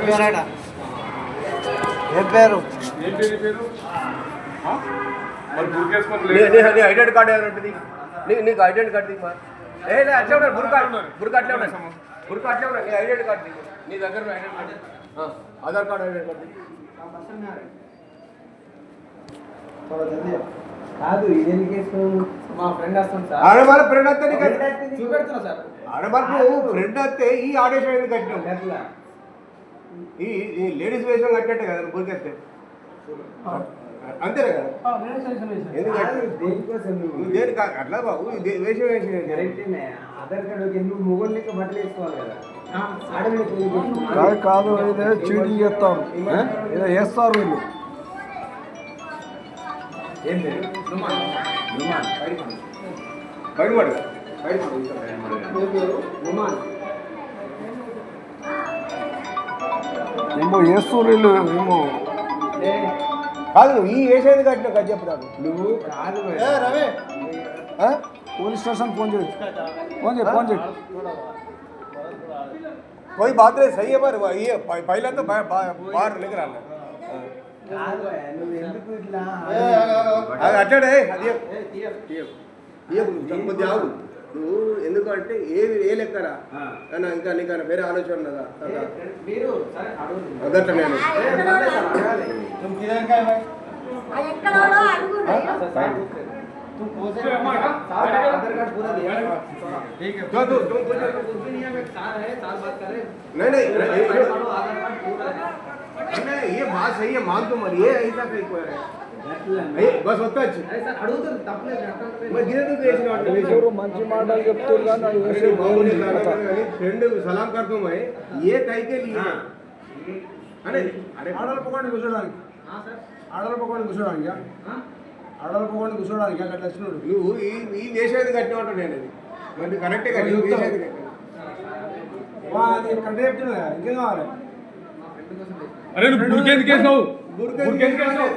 పేరాట ఏం పేరు ఐడెంటి కార్డు ఏమైనా ఉంటుంది నీకు ఐడెంటి కార్డు దిగు అట్లే ఉన్నాయి బుర్క అట్లే ఉన్నాయి బుర్క అట్లే ఉన్నాయి నీ ఐడెంటి కార్డు దిగు నీ దగ్గర ఐడెంటి కార్డు ఆధార్ కార్డు ఐడెంటి కార్డు కాదు ఇదేం కేసు మా ఫ్రెండ్ వస్తాం సార్ ఆడవాళ్ళ ఫ్రెండ్ వస్తే చూపెడుతున్నా సార్ ఆడవాళ్ళకు ఫ్రెండ్ వస్తే ఈ ఆదేశం ఎందుకు కట్టినాం ఈ లేడీస్ వేషం కట్టినట్టే కదా బుర్కెత్తే అంతేనే కదా దేని అట్లా బాబు వేషం వేసి ఆధార్ కార్డు ఎందుకు మొగోళ్ళు లెక్క బట్టలు వేసుకోవాలి కదా కాదు ఇదే చీటింగ్ చేస్తారు ఏదో వేస్తారు వీళ్ళు ఏం పేరు ఏమో వేస్తారు వీళ్ళు ఏమో కాదు ఈ వేసేది కట్టిన కదా చెప్తాను నువ్వు కాదు పోలీస్ స్టేషన్ ఫోన్ చేయి ఫోన్ చేయి ఫోన్ చేయి कोई बात नहीं सही है पर ये पहले तो बाहर लेकर आना నువ్వు ఎందుకు ఇట్లా అట్టాడే అది ఆగు నువ్వు ఎందుకంటే ఏ లెక్కరా ఇంకా నీకు వేరే ఆలోచన ఉన్నదా మీరు అదట్లా నేను तुम पोसे आधार कार्ड पूरा दिया ठीक है जो तुम कुछ नहीं है सार है सार बात करे नहीं आधार कार्ड पूरा है ये बात सही है मान तो मर ये ऐसा कहीं कोई है बस होता है ऐसा अड़ुतो तपले मैं गिरे तो देश में ఎవరు మంచి మాటలు చెప్తున్నారు కానీ వేసే फ्रेंड सलाम करता हूं मैं ये कहीं के लिए अरे ఆడల పకోండి కూర్చోడానికి हां सर ఆడల పకోండి కూర్చోడానికి ఆడల పకోండి కూర్చోడానికి అట్లా వచ్చినాడు నువ్వు ఈ వేసేది కట్టినట్టు నేను అది మరి కరెక్టే కదా నువ్వు వేసేది కట్టాను అది కరెక్ట్ చెప్తున్నా ఇంకేం కావాలి అరే నువ్వు బుర్కెందుకు వేసావు బుర్కెందుకు వేసావు